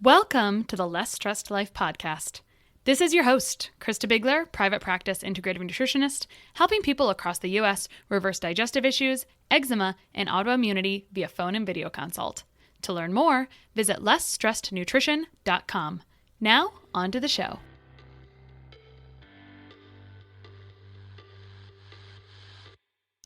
Welcome to the Less Stressed Life podcast. This is your host, Krista Bigler, private practice integrative nutritionist, helping people across the U.S. reverse digestive issues, eczema, and autoimmunity via phone and video consult. To learn more, visit lessstressednutrition.com. Now, on to the show.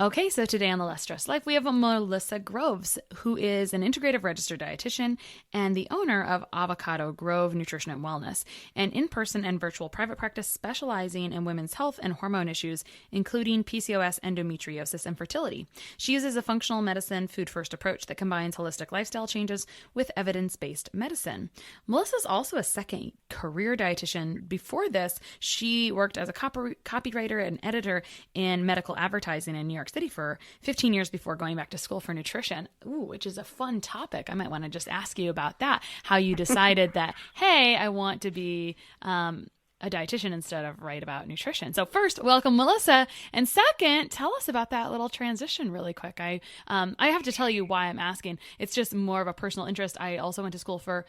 Okay, so today on The Less Stressed Life, we have Melissa Groves, who is an integrative registered dietitian and the owner of Avocado Grove Nutrition and Wellness, an in-person and virtual private practice specializing in women's health and hormone issues, including PCOS, endometriosis, and fertility. She uses a functional medicine, food-first approach that combines holistic lifestyle changes with evidence-based medicine. Melissa's also a second career dietitian. Before this, she worked as a copywriter and editor in medical advertising in New York City for 15 years before going back to school for nutrition, which is a fun topic. I might want to just ask you about that, how you decided that, hey, I want to be a dietitian instead of write about nutrition. So first, welcome, Melissa. And second, tell us about that little transition really quick. I have to tell you why I'm asking. It's just more of a personal interest. I also went to school for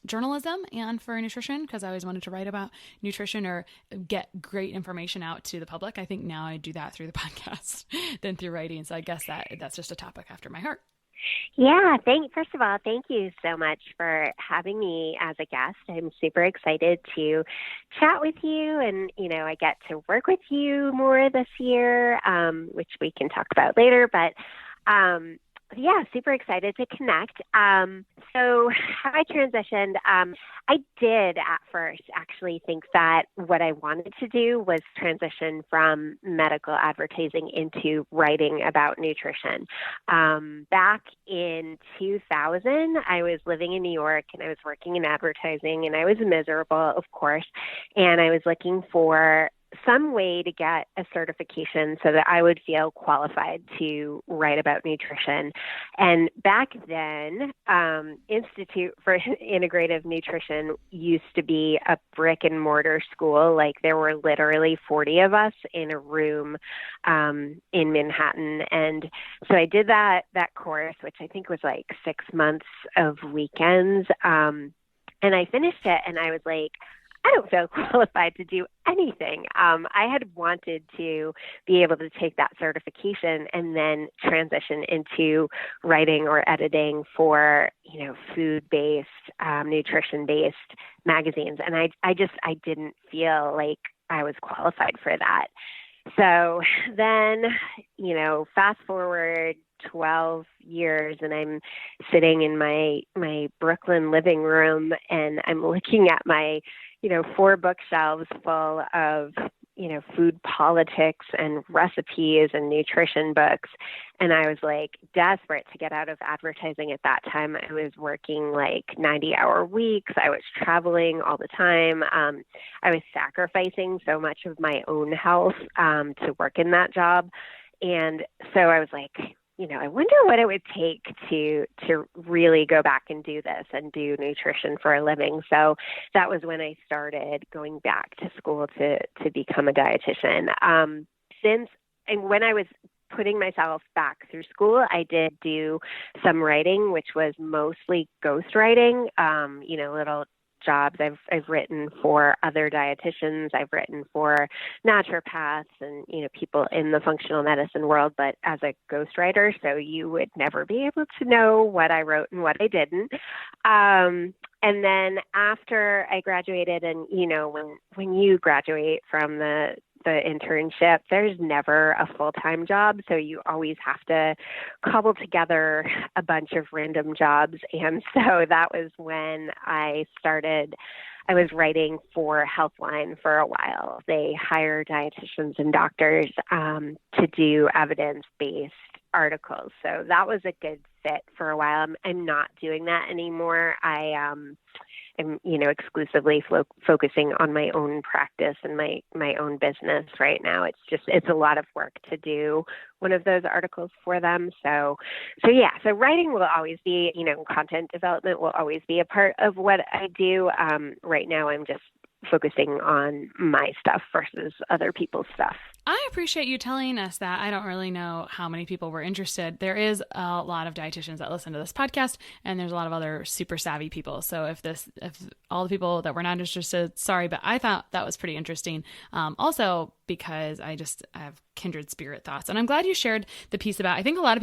journalism and for nutrition because I always wanted to write about nutrition or get great information out to the public. I think now I do that through the podcast than through writing. So I guess that's just a topic after my heart. Yeah, first of all, thank you so much for having me as a guest. I'm super excited to chat with you, and I get to work with you more this year, which we can talk about later. But yeah, super excited to connect. So how I transitioned, I did at first actually think that what I wanted to do was transition from medical advertising into writing about nutrition. Back in 2000, I was living in New York and I was working in advertising and I was miserable, of course, and I was looking for some way to get a certification so that I would feel qualified to write about nutrition. And back then, Institute for Integrative Nutrition used to be a brick and mortar school. Like there were literally 40 of us in a room in Manhattan. And so I did that course, which I think was like 6 months of weekends. And I finished it and I was like, I don't feel qualified to do anything. I had wanted to be able to take that certification and then transition into writing or editing for, food-based, nutrition-based magazines. And I didn't feel like I was qualified for that. So then, fast forward 12 years and I'm sitting in my Brooklyn living room and I'm looking at my 4 bookshelves full of, food politics and recipes and nutrition books. And I was like desperate to get out of advertising at that time. I was working like 90-hour weeks. I was traveling all the time. I was sacrificing so much of my own health to work in that job. And so I was like, I wonder what it would take to really go back and do this and do nutrition for a living. So that was when I started going back to school to become a dietitian. And when I was putting myself back through school, I did do some writing, which was mostly ghostwriting, little jobs. I've written for other dietitians. I've written for naturopaths and, people in the functional medicine world, but as a ghostwriter, so you would never be able to know what I wrote and what I didn't. And then after I graduated and, when you graduate from the internship, there's never a full-time job. So you always have to cobble together a bunch of random jobs. And so that was when I was writing for Healthline for a while. They hire dietitians and doctors to do evidence-based articles. So that was a good fit for a while. I'm not doing that anymore. I'm exclusively focusing on my own practice and my own business right now. It's a lot of work to do one of those articles for them. So writing will always be, content development will always be a part of what I do. Right now I'm just focusing on my stuff versus other people's stuff. I appreciate you telling us that. I don't really know how many people were interested. There is a lot of dietitians that listen to this podcast, and there's a lot of other super savvy people. So if all the people that were not interested, sorry, but I thought that was pretty interesting. Also because I have kindred spirit thoughts, and I'm glad you shared the piece about, I think a lot of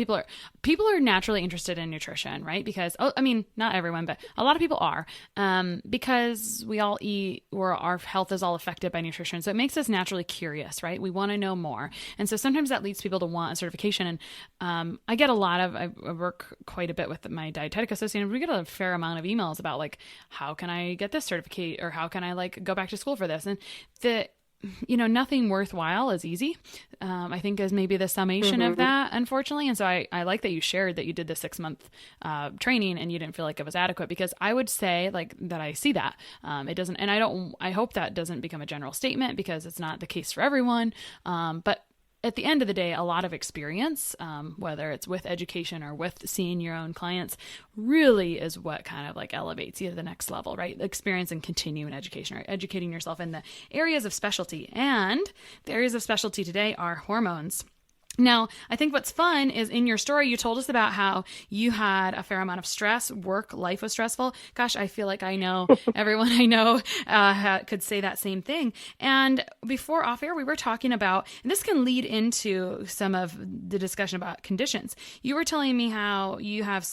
people are naturally interested in nutrition, right? Because, I mean, not everyone, but a lot of people are, because we all eat, or our health is all affected by nutrition. So it makes us naturally curious, right? We want to know more. And so sometimes that leads people to want a certification. And I get I work quite a bit with my dietetic associate, and we get a fair amount of emails about like, how can I get this certificate, or how can I like go back to school for this? And nothing worthwhile is easy, I think, is maybe the summation of that, unfortunately. And so I like that you shared that you did the 6-month training and you didn't feel like it was adequate, because I would say like that I see that it doesn't, and I hope that doesn't become a general statement, because it's not the case for everyone. But at the end of the day, a lot of experience, whether it's with education or with seeing your own clients, really is what kind of like elevates you to the next level, right? Experience and continuing education, or educating yourself in the areas of specialty. And the areas of specialty today are hormones. Now, I think what's fun is in your story, you told us about how you had a fair amount of stress. Life was stressful. Gosh, I feel like I know everyone I know could say that same thing. And before off air, we were talking about, and this can lead into some of the discussion about conditions. You were telling me how you have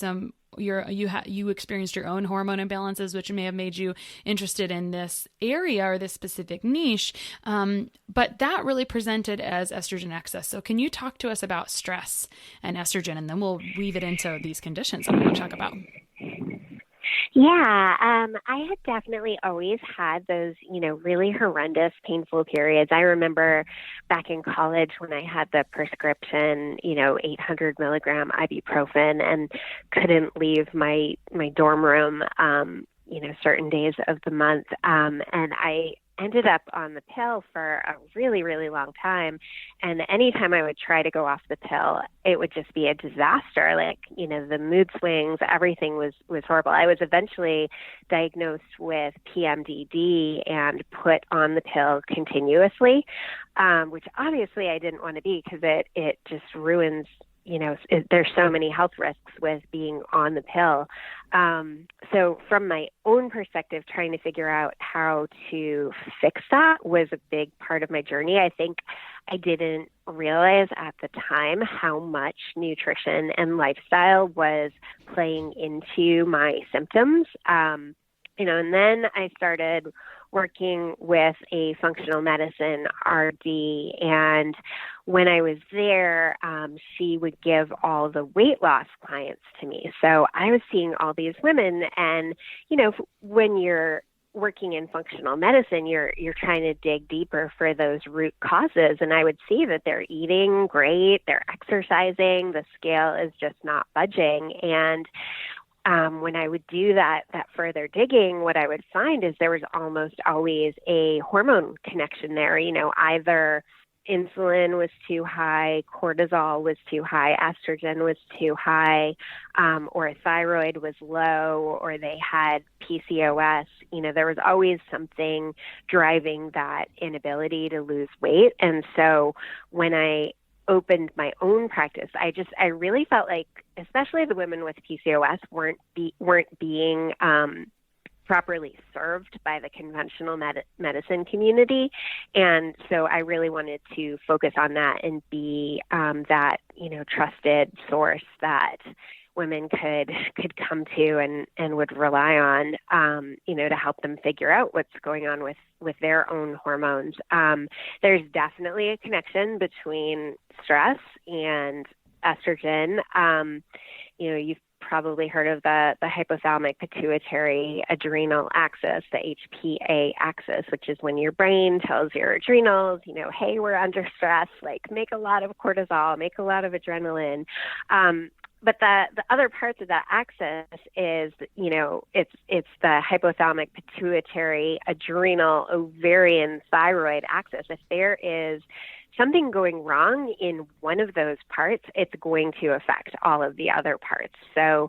you experienced your own hormone imbalances, which may have made you interested in this area or this specific niche. But that really presented as estrogen excess. So can you talk to us about stress and estrogen, and then we'll weave it into these conditions that we're going to talk about? Yeah, I had definitely always had those, really horrendous, painful periods. I remember back in college when I had the prescription, 800 milligram ibuprofen, and couldn't leave my dorm room, certain days of the month. And I ended up on the pill for a really, really long time. And anytime I would try to go off the pill, it would just be a disaster. Like, the mood swings, everything was horrible. I was eventually diagnosed with PMDD and put on the pill continuously, which obviously I didn't want to be, because it just ruins, there's so many health risks with being on the pill. So from my own perspective, trying to figure out how to fix that was a big part of my journey. I think I didn't realize at the time how much nutrition and lifestyle was playing into my symptoms. And then I started working with a functional medicine RD, and when I was there, she would give all the weight loss clients to me. So I was seeing all these women, and when you're working in functional medicine, you're trying to dig deeper for those root causes, and I would see that they're eating great, they're exercising, the scale is just not budging. And when I would do that further digging, what I would find is there was almost always a hormone connection there. Either insulin was too high, cortisol was too high, estrogen was too high, or thyroid was low, or they had PCOS. There was always something driving that inability to lose weight. And so when I opened my own practice, I really felt like, especially the women with PCOS weren't being properly served by the conventional medicine community. And so I really wanted to focus on that and be that, trusted source that women could come to and would rely on, to help them figure out what's going on with their own hormones. There's definitely a connection between stress and estrogen. You've probably heard of the hypothalamic pituitary adrenal axis, the HPA axis, which is when your brain tells your adrenals, hey, we're under stress, like make a lot of cortisol, make a lot of adrenaline. But the other parts of that axis is, it's the hypothalamic pituitary adrenal ovarian thyroid axis. If there is something going wrong in one of those parts, it's going to affect all of the other parts. So,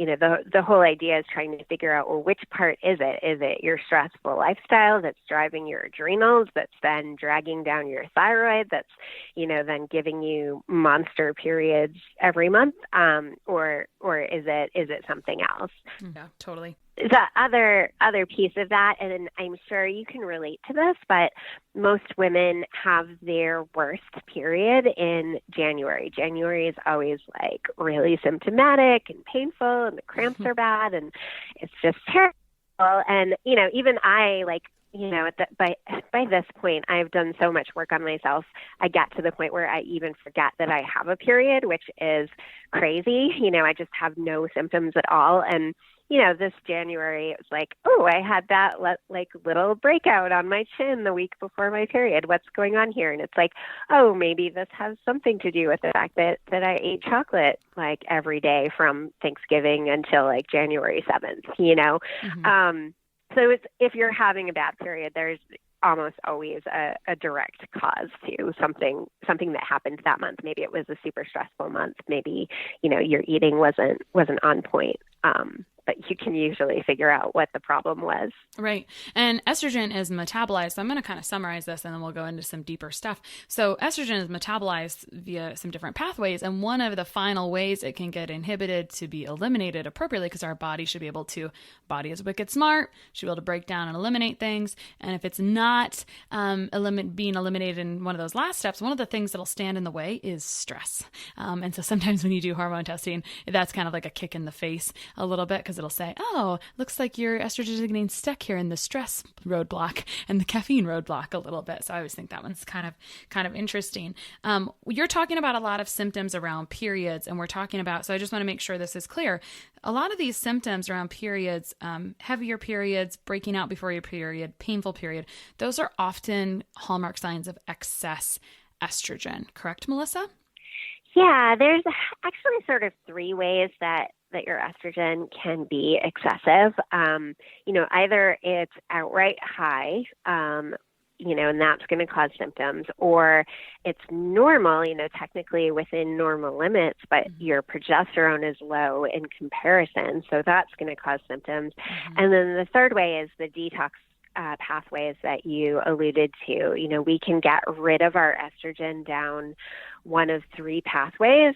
the whole idea is trying to figure out, well, which part is it? Is it your stressful lifestyle that's driving your adrenals, that's then dragging down your thyroid, that's, then giving you monster periods every month? Or is it something else? Yeah, totally. The other piece of that, and I'm sure you can relate to this, but most women have their worst period in January. January is always like really symptomatic and painful, and the cramps are bad, and it's just terrible. And, even I, like, by this point, I've done so much work on myself. I get to the point where I even forget that I have a period, which is crazy. I just have no symptoms at all. And this January, it was like, oh, I had that little breakout on my chin the week before my period. What's going on here? And it's like, oh, maybe this has something to do with the fact that I ate chocolate like every day from Thanksgiving until like January 7th, Mm-hmm. So if you're having a bad period, there's almost always a direct cause to something that happened that month. Maybe it was a super stressful month. Maybe, your eating wasn't on point. But you can usually figure out what the problem was. Right. And estrogen is metabolized. So I'm going to kind of summarize this and then we'll go into some deeper stuff. So estrogen is metabolized via some different pathways. And one of the final ways it can get inhibited to be eliminated appropriately, because our body should be able to, body is wicked smart, should be able to break down and eliminate things. And if it's not being eliminated in one of those last steps, one of the things that'll stand in the way is stress. And so sometimes when you do hormone testing, that's kind of like a kick in the face a little bit, because it'll say, oh, looks like your estrogen is getting stuck here in the stress roadblock and the caffeine roadblock a little bit. So I always think that one's kind of interesting. You're talking about a lot of symptoms around periods, and we're talking about, so I just want to make sure this is clear. A lot of these symptoms around periods, heavier periods, breaking out before your period, painful period, those are often hallmark signs of excess estrogen. Correct, Melissa? Yeah, there's actually sort of three ways that your estrogen can be excessive. Either it's outright high, and that's going to cause symptoms, or it's normal, technically within normal limits, but your progesterone is low in comparison, so that's going to cause symptoms. Mm-hmm. And then the third way is the detox pathways that you alluded to. We can get rid of our estrogen down one of three pathways.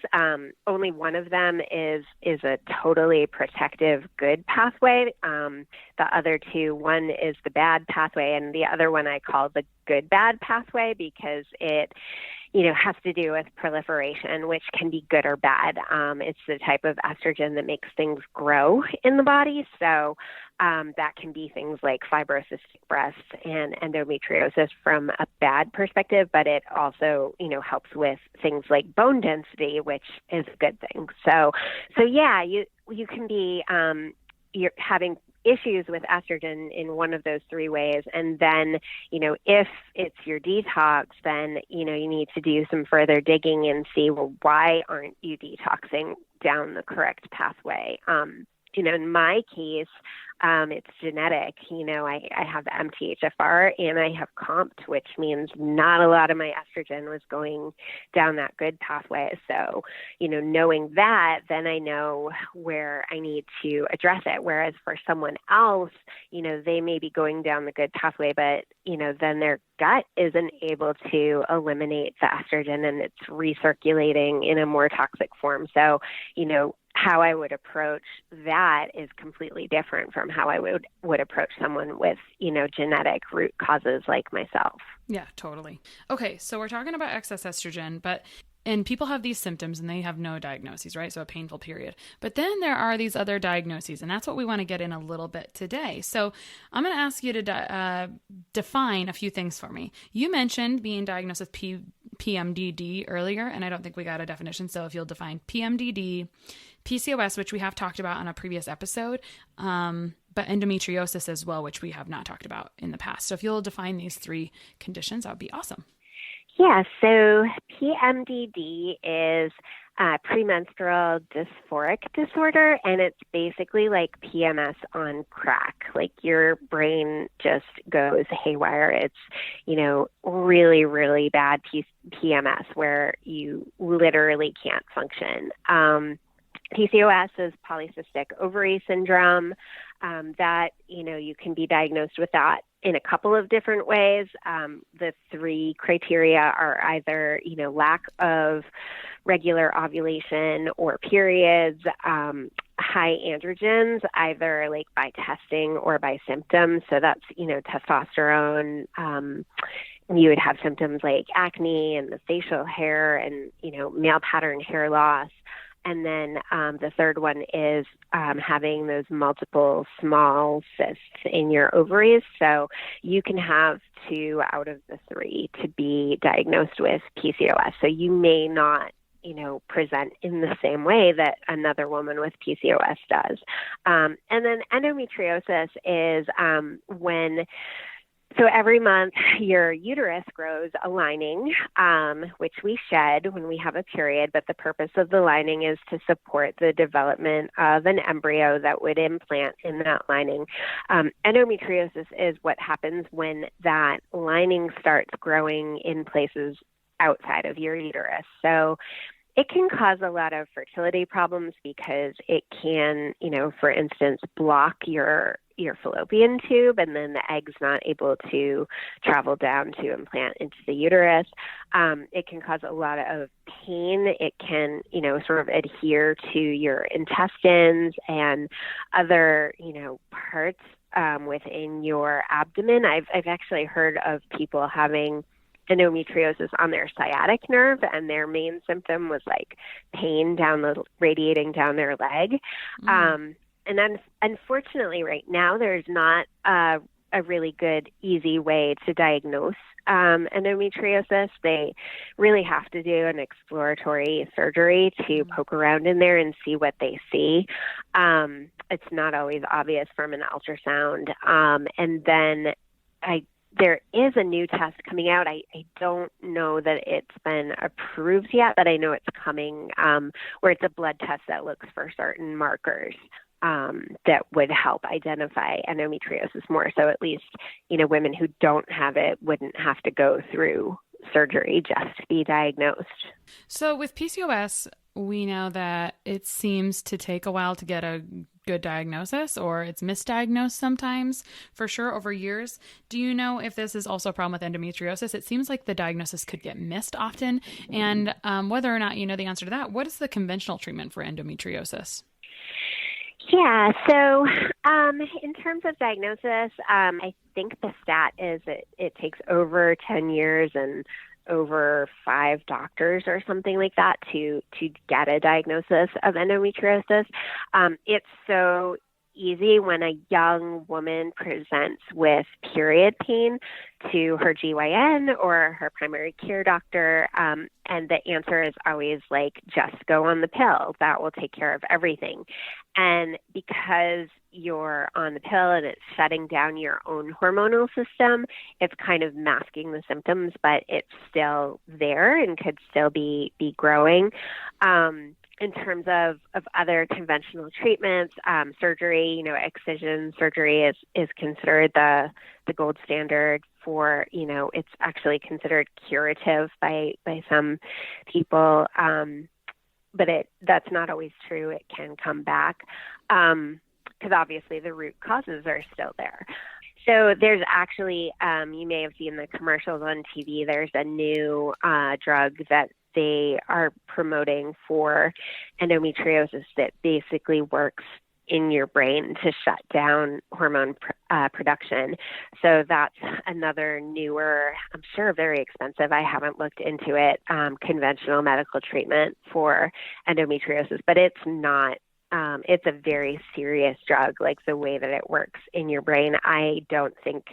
Only one of them is a totally protective good pathway. The other two, one is the bad pathway, and the other one I call the good bad pathway, because it has to do with proliferation, which can be good or bad. It's the type of estrogen that makes things grow in the body. So that can be things like fibrocystic breasts and endometriosis from a bad perspective, but it also, helps with things like bone density, which is a good thing. So yeah, you can be, you're having issues with estrogen in one of those three ways. And then, if it's your detox, then, you need to do some further digging and see, well, why aren't you detoxing down the correct pathway? In my case, it's genetic. I have the MTHFR and I have COMT, which means not a lot of my estrogen was going down that good pathway. So, knowing that, then I know where I need to address it. Whereas for someone else, they may be going down the good pathway, but, then their gut isn't able to eliminate the estrogen and it's recirculating in a more toxic form. So, how I would approach that is completely different from how I would approach someone with, genetic root causes like myself. Yeah, totally. Okay, so we're talking about excess estrogen, and people have these symptoms and they have no diagnoses, right? So a painful period. But then there are these other diagnoses, and that's what we want to get in a little bit today. So I'm going to ask you to define a few things for me. You mentioned being diagnosed with PMDD earlier, and I don't think we got a definition. So if you'll define PMDD, PCOS, which we have talked about on a previous episode, but endometriosis as well, which we have not talked about in the past. So if you'll define these three conditions, that would be awesome. Yeah, so PMDD is premenstrual dysphoric disorder, and it's basically like PMS on crack. Like your brain just goes haywire. It's, really, really bad PMS where you literally can't function. PCOS is polycystic ovary syndrome. That, you can be diagnosed with that in a couple of different ways. The three criteria are either, lack of regular ovulation or periods, high androgens, either like by testing or by symptoms. So that's, testosterone. You would have symptoms like acne and the facial hair and, male pattern hair loss. And then the third one is having those multiple small cysts in your ovaries. So you can have 2 out of the 3 to be diagnosed with PCOS. So you may not, present in the same way that another woman with PCOS does. And then endometriosis is so every month your uterus grows a lining, which we shed when we have a period, but the purpose of the lining is to support the development of an embryo that would implant in that lining. Endometriosis is what happens when that lining starts growing in places outside of your uterus. So it can cause a lot of fertility problems because it can, for instance, block your fallopian tube, and then the egg's not able to travel down to implant into the uterus. It can cause a lot of pain. It can, sort of adhere to your intestines and other, parts within your abdomen. I've actually heard of people having endometriosis on their sciatic nerve, and their main symptom was like pain radiating down their leg. And then, unfortunately, right now, there's not a really good, easy way to diagnose endometriosis. They really have to do an exploratory surgery to poke around in there and see what they see. It's not always obvious from an ultrasound. And then there is a new test coming out. I don't know that it's been approved yet, but I know it's coming, where it's a blood test that looks for certain markers that would help identify endometriosis more. So at least, women who don't have it wouldn't have to go through surgery just to be diagnosed. So with PCOS, we know that it seems to take a while to get a good diagnosis, or it's misdiagnosed sometimes, for sure, over years. Do you know if this is also a problem with endometriosis? It seems like the diagnosis could get missed often. And whether or not you know the answer to that, what is the conventional treatment for endometriosis? Yeah, so in terms of diagnosis, I think the stat is it takes over 10 years and over 5 doctors or something like that to get a diagnosis of endometriosis. It's so easy when a young woman presents with period pain to her GYN or her primary care doctor, and the answer is always like, just go on the pill. That will take care of everything. And because you're on the pill and it's shutting down your own hormonal system, it's kind of masking the symptoms, but it's still there and could still be growing. In terms of other conventional treatments, surgery, excision surgery is considered the gold standard for, it's actually considered curative by some people. But that's not always true. It can come back because obviously the root causes are still there. So there's actually, you may have seen the commercials on TV, there's a new drug that they are promoting for endometriosis that basically works in your brain to shut down hormone production. So that's another newer, I'm sure very expensive, I haven't looked into it, conventional medical treatment for endometriosis, but it's not, it's a very serious drug, like the way that it works in your brain. I don't think,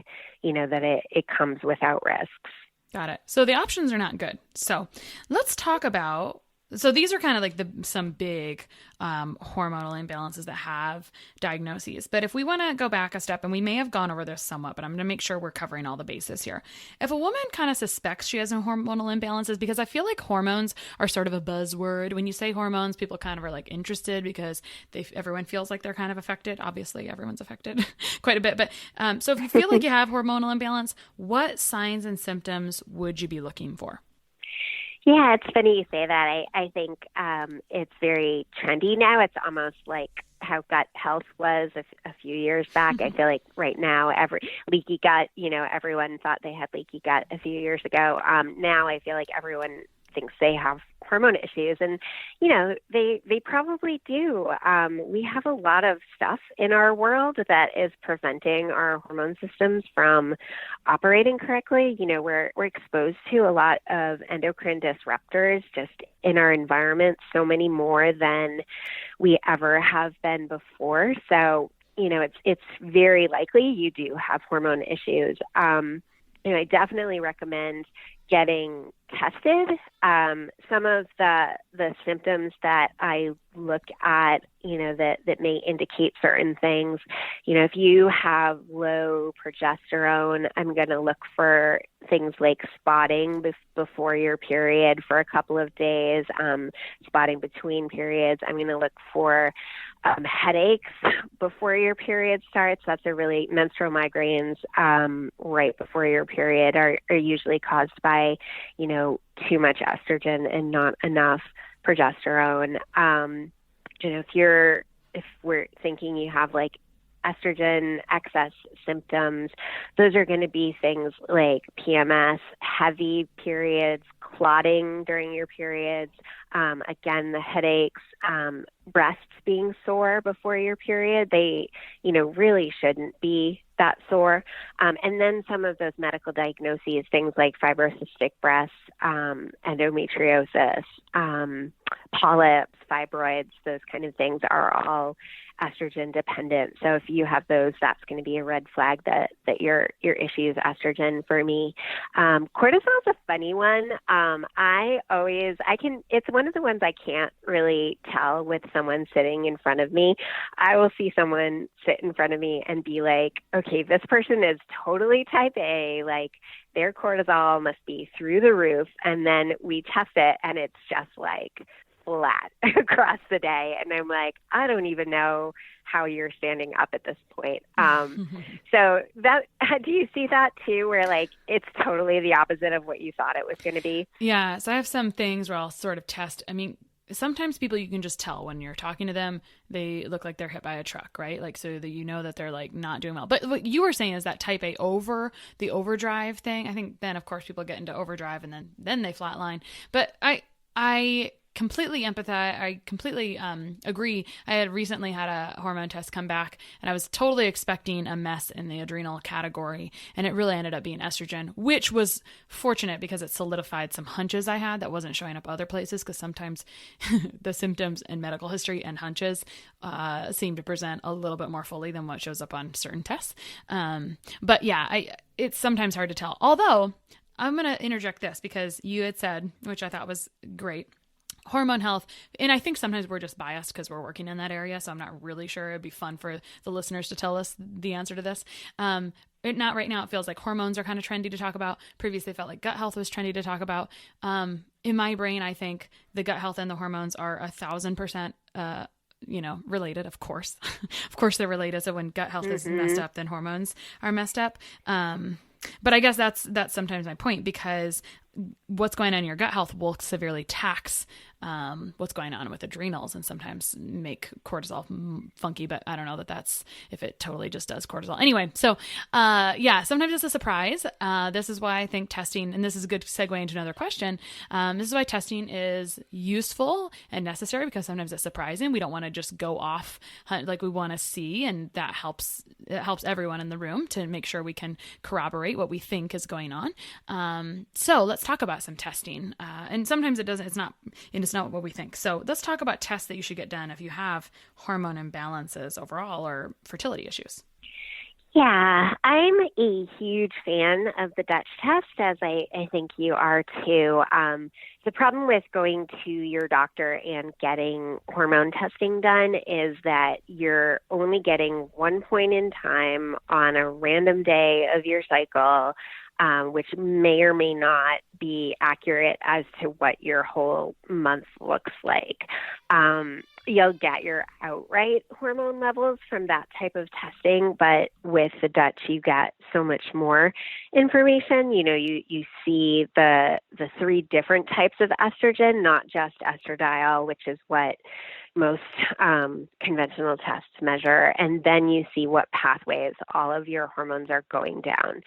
that it comes without risks. Got it. So the options are not good. So let's talk about, so these are kind of like some big hormonal imbalances that have diagnoses. But if we want to go back a step, and we may have gone over this somewhat, but I'm going to make sure we're covering all the bases here. If a woman kind of suspects she has hormonal imbalances, because I feel like hormones are sort of a buzzword. When you say hormones, people kind of are like interested because everyone feels like they're kind of affected. Obviously, everyone's affected quite a bit. But so if you feel like you have hormonal imbalance, what signs and symptoms would you be looking for? Yeah, it's funny you say that. I think it's very trendy now. It's almost like how gut health was a few years back. I feel like right now, every leaky gut, everyone thought they had leaky gut a few years ago. Now I feel like everyone thinks they have hormone issues, and they probably do. We have a lot of stuff in our world that is preventing our hormone systems from operating correctly. We're exposed to a lot of endocrine disruptors just in our environment, so many more than we ever have been before. So it's very likely you do have hormone issues. I definitely recommend getting tested. Some of the symptoms that I look at, that may indicate certain things, if you have low progesterone, I'm going to look for things like spotting before your period for a couple of days, spotting between periods. I'm going to look for headaches before your period starts. That's menstrual migraines right before your period are usually caused by, too much estrogen and not enough progesterone. If we're thinking you have like estrogen excess symptoms, those are going to be things like PMS, heavy periods, clotting during your periods, again, the headaches, breasts being sore before your period. They, really shouldn't be that sore. And then some of those medical diagnoses, things like fibrocystic breasts, endometriosis, polyps, fibroids, those kind of things are all estrogen dependent. So if you have those, that's going to be a red flag that your issue is estrogen for me. Cortisol is a funny one. It's one of the ones I can't really tell with someone sitting in front of me. I will see someone sit in front of me and be like, okay, this person is totally type A, like their cortisol must be through the roof. And then we test it and it's just like flat across the day. And I'm like, I don't even know how you're standing up at this point. So do you see that too, where like it's totally the opposite of what you thought it was going to be? Yeah. So I have some things where I'll sort of test. I mean, sometimes people, you can just tell when you're talking to them, they look like they're hit by a truck, right? Like, so that that they're like not doing well. But what you were saying is that type A the overdrive thing. I think then of course people get into overdrive and then they flatline. But I completely empathize. I completely agree. I had recently had a hormone test come back and I was totally expecting a mess in the adrenal category. And it really ended up being estrogen, which was fortunate because it solidified some hunches I had that wasn't showing up other places. Because sometimes the symptoms in medical history and hunches seem to present a little bit more fully than what shows up on certain tests. But yeah, it's sometimes hard to tell. Although I'm going to interject this because you had said, which I thought was great, hormone health. And I think sometimes we're just biased because we're working in that area. So I'm not really sure. It'd be fun for the listeners to tell us the answer to this. Not right now. It feels like hormones are kind of trendy to talk about. Previously it felt like gut health was trendy to talk about. In my brain, I think the gut health and the hormones are 1,000%, related, of course. Of course they're related. So when gut health is messed up, then hormones are messed up. But I guess that's sometimes my point, because what's going on in your gut health will severely tax what's going on with adrenals and sometimes make cortisol funky. But I don't know that's if it totally just does cortisol. Anyway, so sometimes it's a surprise. This is why I think testing, and this is a good segue into another question. This is why testing is useful and necessary, because sometimes it's surprising. We don't want to just go off like we want to see, and that helps. It helps everyone in the room to make sure we can corroborate what we think is going on. So let's talk about some testing. And sometimes it's not what we think. So let's talk about tests that you should get done if you have hormone imbalances overall or fertility issues. Yeah, I'm a huge fan of the Dutch test, as I think you are too. The problem with going to your doctor and getting hormone testing done is that you're only getting one point in time on a random day of your cycle, which may or may not be accurate as to what your whole month looks like. You'll get your outright hormone levels from that type of testing, but with the Dutch, you get so much more information. You see the 3 different types types of estrogen, not just estradiol, which is what most conventional tests measure. And then you see what pathways all of your hormones are going down.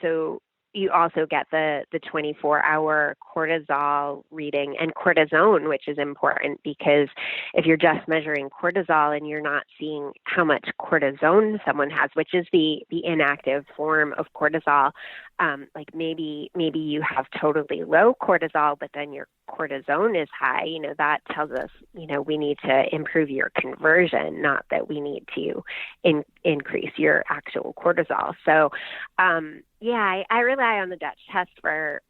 So you also get the 24-hour cortisol reading and cortisone, which is important because if you're just measuring cortisol and you're not seeing how much cortisone someone has, which is the inactive form of cortisol, like maybe you have totally low cortisol, but then your cortisone is high, that tells us, we need to improve your conversion, not that we need to increase your actual cortisol. So, I rely on the Dutch test for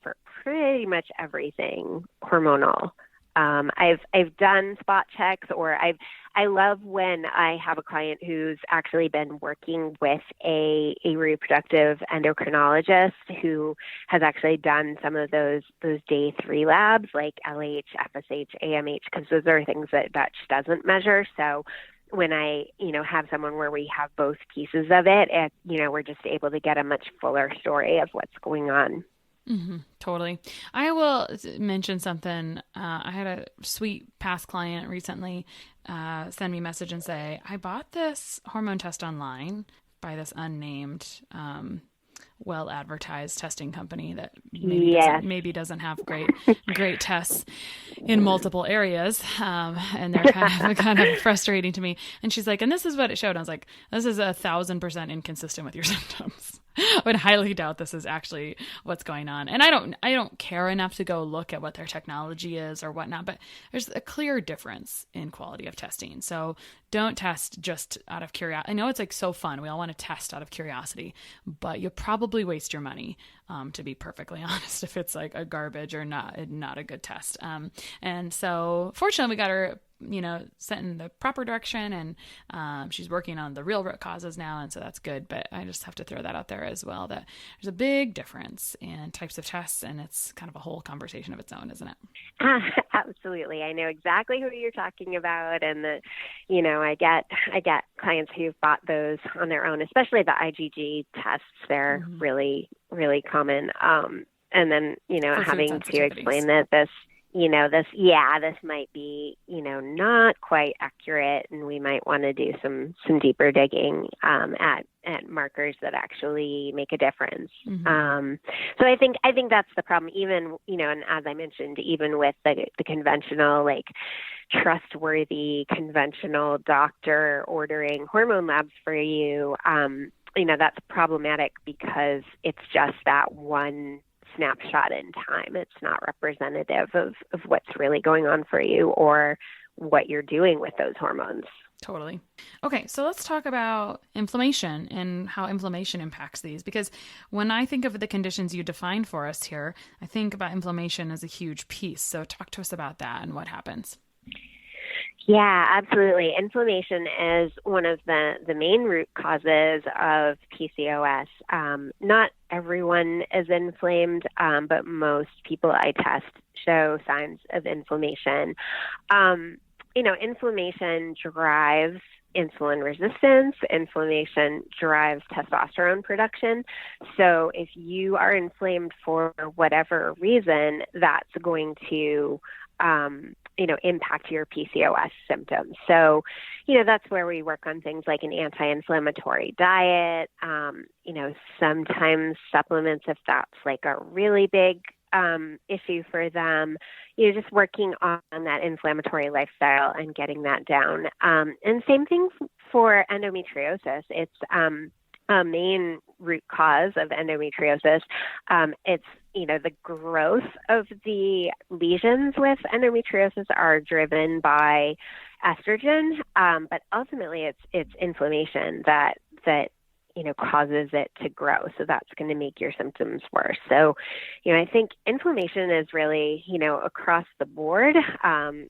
pretty much everything hormonal. I've done spot checks, or I love when I have a client who's actually been working with a reproductive endocrinologist who has actually done some of those day 3 labs like LH, FSH, AMH, because those are things that Dutch doesn't measure. So when I, have someone where we have both pieces of it, we're just able to get a much fuller story of what's going on. Mm-hmm, totally. I will mention something. I had a sweet past client recently send me a message and say, I bought this hormone test online by this unnamed, well-advertised testing company that maybe doesn't have great tests in multiple areas. And they're kind of frustrating to me. And she's like, and this is what it showed. I was like, this is 1,000% inconsistent with your symptoms. I would highly doubt this is actually what's going on. And I don't care enough to go look at what their technology is or whatnot, but there's a clear difference in quality of testing. So don't test just out of curiosity. I know it's like so fun. We all want to test out of curiosity, but you'll probably waste your money, to be perfectly honest, if it's like a garbage or not a good test. And so fortunately we got her, set in the proper direction, and she's working on the real root causes now. And so that's good. But I just have to throw that out there as well, that there's a big difference in types of tests, and it's kind of a whole conversation of its own, isn't it? Absolutely. I know exactly who you're talking about. And I get clients who've bought those on their own, especially the IgG tests. They're really, really common. And then, having to explain that this might be, not quite accurate, and we might want to do some deeper digging at markers that actually make a difference. So I think that's the problem. Even, and as I mentioned, even with the conventional, like trustworthy conventional doctor ordering hormone labs for you, that's problematic because it's just that one snapshot in time. It's not representative of what's really going on for you or what you're doing with those hormones. Totally. Okay, so let's talk about inflammation and how inflammation impacts these, because when I think of the conditions you defined for us here, I think about inflammation as a huge piece. So talk to us about that and what happens. Yeah, absolutely. Inflammation is one of the main root causes of PCOS. Not everyone is inflamed, but most people I test show signs of inflammation. Inflammation drives insulin resistance. Inflammation drives testosterone production. So if you are inflamed for whatever reason, that's going to impact your PCOS symptoms. So, that's where we work on things like an anti-inflammatory diet. Sometimes supplements, if that's like a really big issue for them, just working on that inflammatory lifestyle and getting that down. And same thing for endometriosis. It's a main root cause of endometriosis. It's the growth of the lesions with endometriosis are driven by estrogen, but ultimately it's inflammation that causes it to grow. So that's going to make your symptoms worse. So, I think inflammation is really, across the board,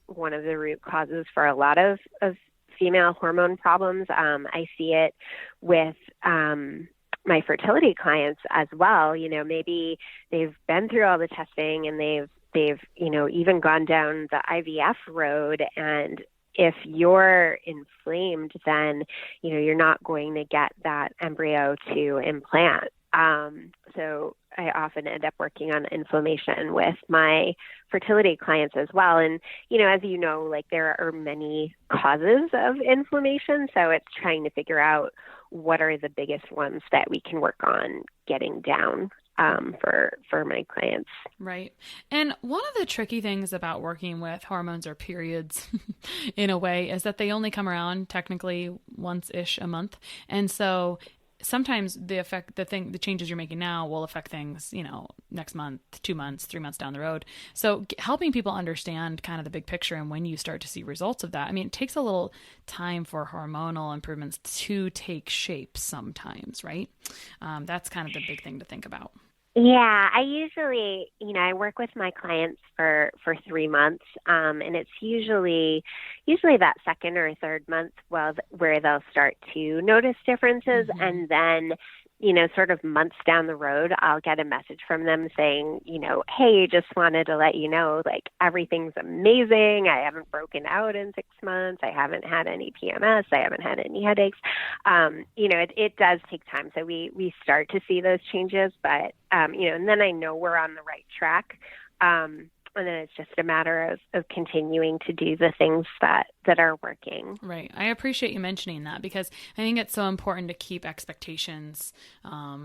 one of the root causes for a lot of female hormone problems. I see it with my fertility clients as well. Maybe they've been through all the testing and they've even gone down the IVF road, and if you're inflamed, then, you're not going to get that embryo to implant. So I often end up working on inflammation with my fertility clients as well. And, as you know, like there are many causes of inflammation. So it's trying to figure out what are the biggest ones that we can work on getting down for my clients. Right. And one of the tricky things about working with hormones or periods in a way is that they only come around technically once-ish a month. And so sometimes the changes you're making now will affect things, next month, 2 months, 3 months down the road. So helping people understand kind of the big picture and when you start to see results of that. I mean, it takes a little time for hormonal improvements to take shape sometimes, right? That's kind of the big thing to think about. Yeah, I usually, I work with my clients for 3 months, and it's usually that second or third month where they'll start to notice differences, Mm-hmm. and then, sort of months down the road, I'll get a message from them saying, hey, just wanted to let you know, like everything's amazing. I haven't broken out in 6 months. I haven't had any PMS. I haven't had any headaches. It does take time. So we start to see those changes, but, and then I know we're on the right track. And then it's just a matter of continuing to do the things that are working. Right. I appreciate you mentioning that because I think it's so important to keep expectations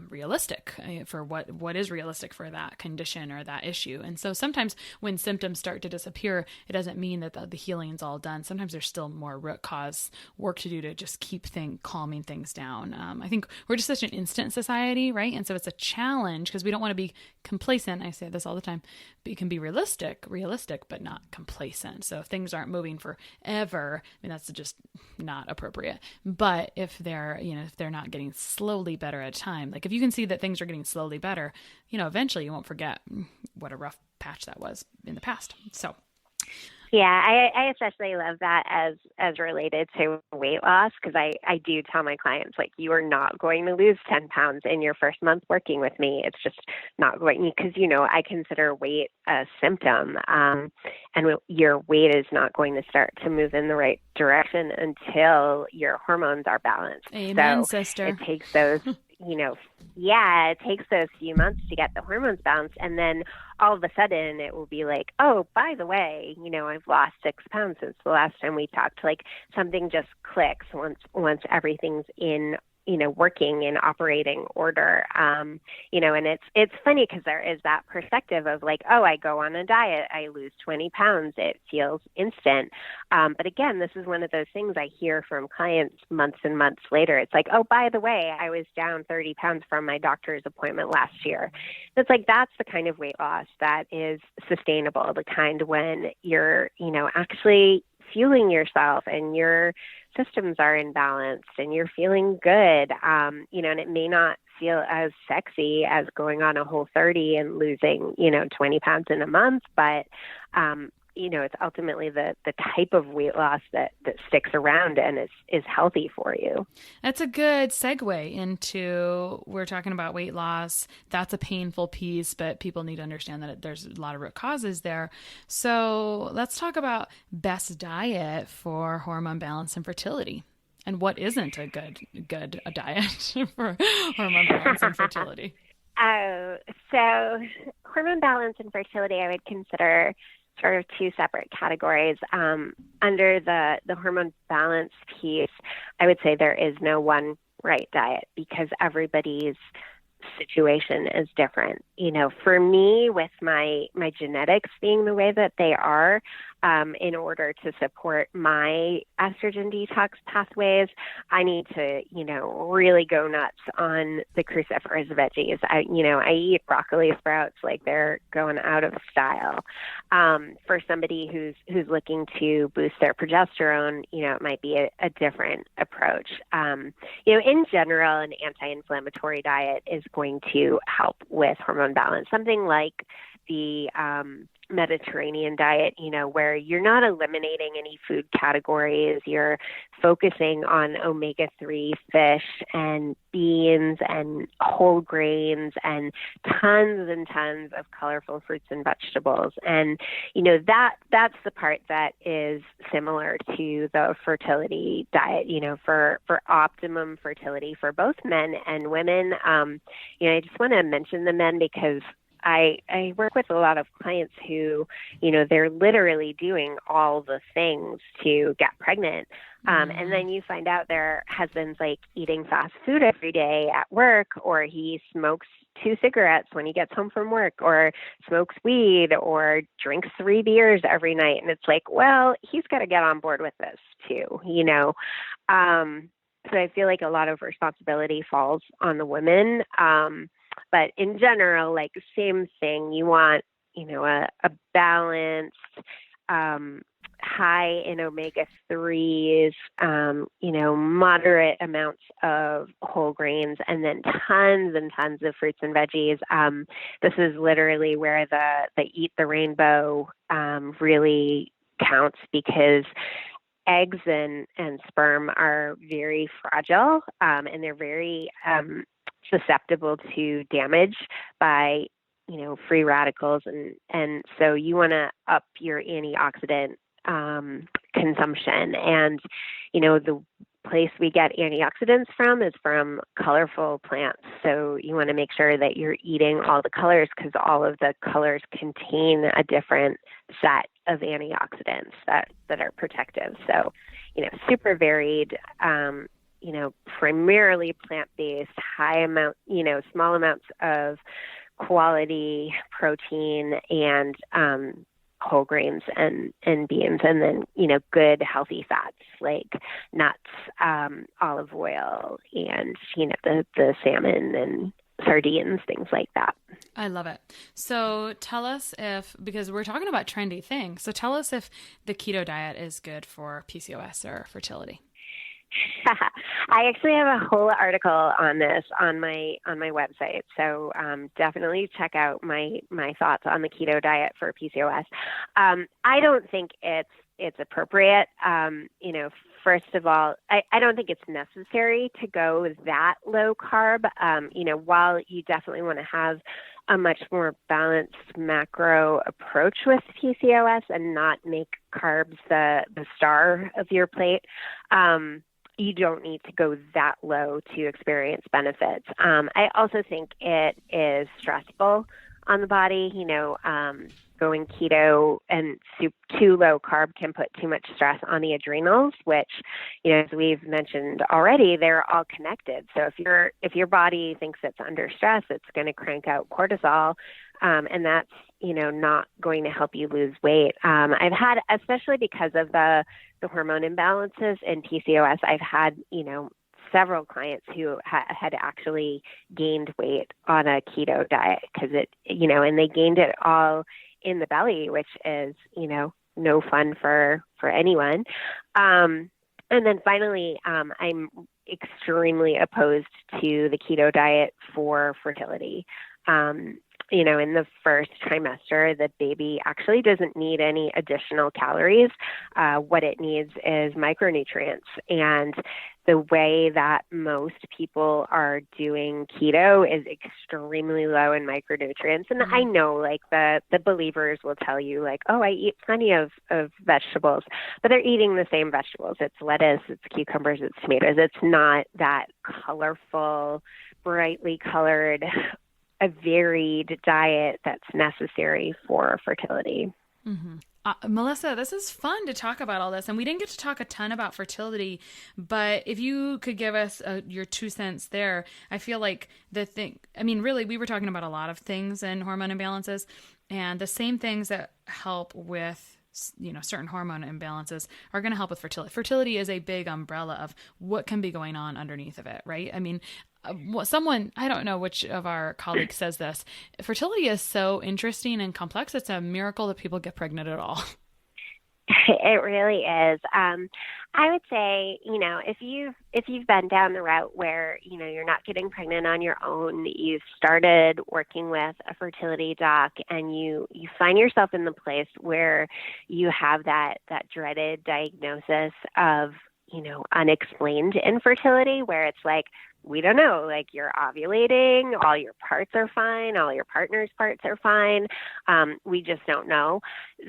realistic for what is realistic for that condition or that issue. And so sometimes when symptoms start to disappear, it doesn't mean that the healing's all done. Sometimes there's still more root cause work to do to just keep calming things down. I think we're just such an instant society, right? And so it's a challenge because we don't want to be complacent. I say this all the time, but you can be realistic, but not complacent. So if things aren't moving forever, I mean, that's just not appropriate. But if they're not getting slowly better at a time, like if you can see that things are getting slowly better, eventually you won't forget what a rough patch that was in the past. So. Yeah, I especially love that as related to weight loss because I do tell my clients, like, you are not going to lose 10 pounds in your first month working with me. It's just not going because, I consider weight a symptom and your weight is not going to start to move in the right direction until your hormones are balanced. Amen, so sister. It takes those it takes those few months to get the hormones balanced. And then all of a sudden it will be like, oh, by the way, I've lost 6 pounds since the last time we talked. Like something just clicks once everything's in, working in operating order. And it's funny because there is that perspective of like, oh, I go on a diet, I lose 20 pounds. It feels instant. But again, this is one of those things I hear from clients months and months later. It's like, oh, by the way, I was down 30 pounds from my doctor's appointment last year. It's like, that's the kind of weight loss that is sustainable, the kind when you're, actually fueling yourself and your systems are in balance and you're feeling good, and it may not feel as sexy as going on a Whole30 and losing, 20 pounds in a month, but, it's ultimately the type of weight loss that sticks around and is healthy for you. That's a good segue into, we're talking about weight loss. That's a painful piece, but people need to understand that there's a lot of root causes there. So let's talk about best diet for hormone balance and fertility. And what isn't a good diet for hormone balance and fertility? So hormone balance and fertility, I would consider sort of two separate categories. Under the hormone balance piece, I would say there is no one right diet because everybody's situation is different. For me, with my genetics being the way that they are, in order to support my estrogen detox pathways, I need to, really go nuts on the cruciferous veggies. I eat broccoli sprouts like they're going out of style. For somebody who's looking to boost their progesterone, it might be a different approach. In general, an anti-inflammatory diet is going to help with hormone balance. Something like the Mediterranean diet, where you're not eliminating any food categories, you're focusing on omega-3 fish and beans beans and whole grains and tons of colorful fruits and vegetables. And, that's the part that is similar to the fertility diet, for optimum fertility for both men and women. I just want to mention the men because I work with a lot of clients who, they're literally doing all the things to get pregnant. And then you find out their husband's like eating fast food every day at work, or he smokes 2 cigarettes when he gets home from work, or smokes weed, or drinks 3 beers every night. And it's like, well, he's got to get on board with this too, So I feel like a lot of responsibility falls on the women. But in general, like same thing, you want, a balanced, high in omega-3s, moderate amounts of whole grains, and then tons and tons of fruits and veggies. This is literally where the Eat the Rainbow really counts, because eggs and sperm are very fragile, and they're very susceptible to damage by, free radicals. And so you want to up your antioxidant consumption. And, the place we get antioxidants from is from colorful plants. So you want to make sure that you're eating all the colors, because all of the colors contain a different set of antioxidants that are protective. So, super varied, primarily plant-based, high amount, small amounts of quality protein and whole grains and beans, and then, good healthy fats like nuts, olive oil, and, the salmon and sardines, things like that. I love it. So tell us because we're talking about trendy things, so tell us if the keto diet is good for PCOS or fertility. I actually have a whole article on this on my website, so definitely check out my thoughts on the keto diet for PCOS. I don't think it's appropriate. First of all, I don't think it's necessary to go that low carb. While you definitely want to have a much more balanced macro approach with PCOS and not make carbs the star of your plate, you don't need to go that low to experience benefits. I also think it is stressful on the body. Going keto and too low carb can put too much stress on the adrenals, which, as we've mentioned already, they're all connected. So if your body thinks it's under stress, it's going to crank out cortisol, and that's, not going to help you lose weight. I've had, especially because of the hormone imbalances in PCOS, I've had, several clients who had actually gained weight on a keto diet because and they gained it all in the belly, which is, no fun for anyone. And then finally, I'm extremely opposed to the keto diet for fertility. In the first trimester, the baby actually doesn't need any additional calories. What it needs is micronutrients. And the way that most people are doing keto is extremely low in micronutrients. And I know, the believers will tell you, oh, I eat plenty of vegetables, but they're eating the same vegetables. It's lettuce, it's cucumbers, it's tomatoes. It's not that colorful, brightly colored, a varied diet that's necessary for fertility. Mm-hmm. Melissa, this is fun to talk about all this, and we didn't get to talk a ton about fertility, but if you could give us your 2 cents there, I feel like really, we were talking about a lot of things in hormone imbalances, and the same things that help with certain hormone imbalances are going to help with fertility. Fertility is a big umbrella of what can be going on underneath of it, right? I mean, I don't know which of our colleagues says this, fertility is so interesting and complex. It's a miracle that people get pregnant at all. It really is. I would say, if you've been down the route where, you're not getting pregnant on your own, you've started working with a fertility doc, and you find yourself in the place where you have that dreaded diagnosis of, unexplained infertility, where it's like, we don't know, like you're ovulating, all your parts are fine, all your partner's parts are fine. We just don't know.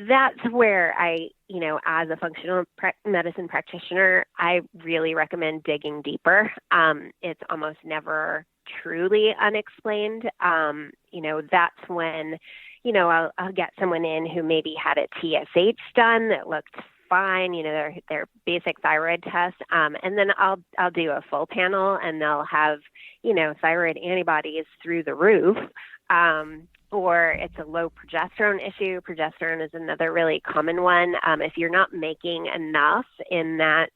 That's where as a functional medicine practitioner, I really recommend digging deeper. It's almost never truly unexplained. That's when, I'll get someone in who maybe had a TSH done that looked fine, their basic thyroid test. And then I'll do a full panel and they'll have, thyroid antibodies through the roof. Or it's a low progesterone issue. Progesterone is another really common one. If you're not making enough in that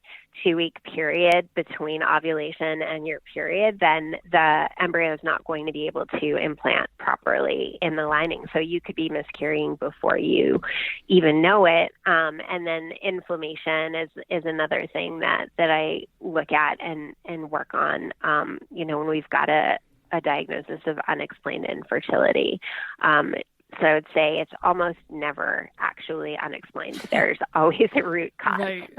2-week period between ovulation and your period, then the embryo is not going to be able to implant properly in the lining. So you could be miscarrying before you even know it. And then inflammation is another thing that I look at and work on, when we've got a diagnosis of unexplained infertility. So I would say it's almost never actually unexplained. There's always a root cause. Right.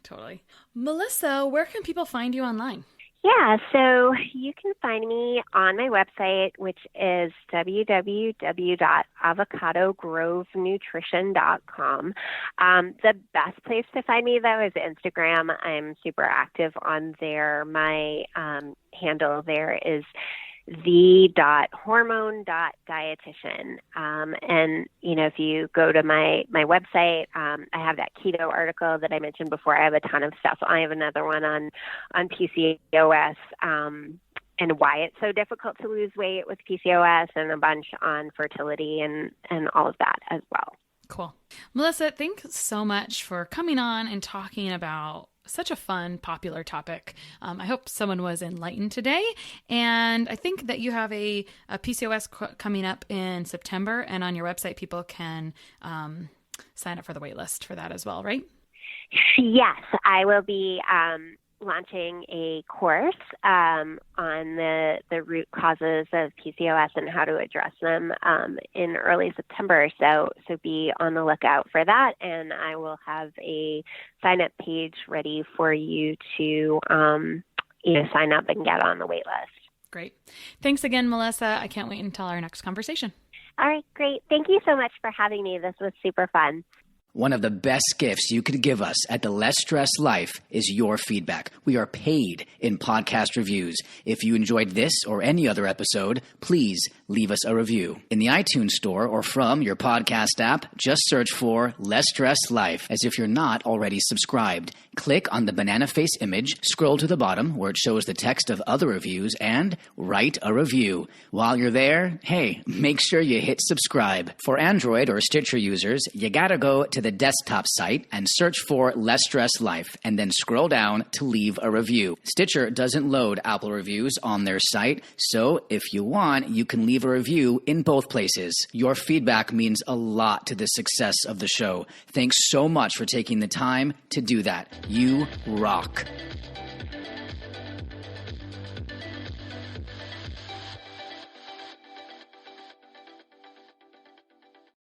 Totally. Melissa, where can people find you online? Yeah, so you can find me on my website, which is www.avocadogrovenutrition.com. The best place to find me, though, is Instagram. I'm super active on there. My handle there is the.hormone.dietitian. And, if you go to my website, I have that keto article that I mentioned before. I have a ton of stuff. I have another one on PCOS, and why it's so difficult to lose weight with PCOS, and a bunch on fertility and all of that as well. Cool. Melissa, thanks so much for coming on and talking about such a fun, popular topic. I hope someone was enlightened today. And I think that you have a PCOS coming up in September, and on your website, people can sign up for the wait list for that as well, right? Yes, I will be launching a course on the root causes of PCOS and how to address them in early September. So be on the lookout for that, and I will have a sign-up page ready for you to sign up and get on the wait list. Great. Thanks again, Melissa. I can't wait until our next conversation. All right, great. Thank you so much for having me. This was super fun. One of the best gifts you could give us at the Less Stress Life is your feedback. We are paid in podcast reviews. If you enjoyed this or any other episode, please leave us a review. In the iTunes store or from your podcast app, just search for Less Stress Life as if you're not already subscribed. Click on the banana face image, scroll to the bottom where it shows the text of other reviews, and write a review. While you're there, hey, make sure you hit subscribe. For Android or Stitcher users, you gotta go to the desktop site and search for Less Stress Life, and then scroll down to leave a review. Stitcher doesn't load Apple reviews on their site, so if you want, you can leave a review in both places. Your feedback means a lot to the success of the show. Thanks so much for taking the time to do that. You rock.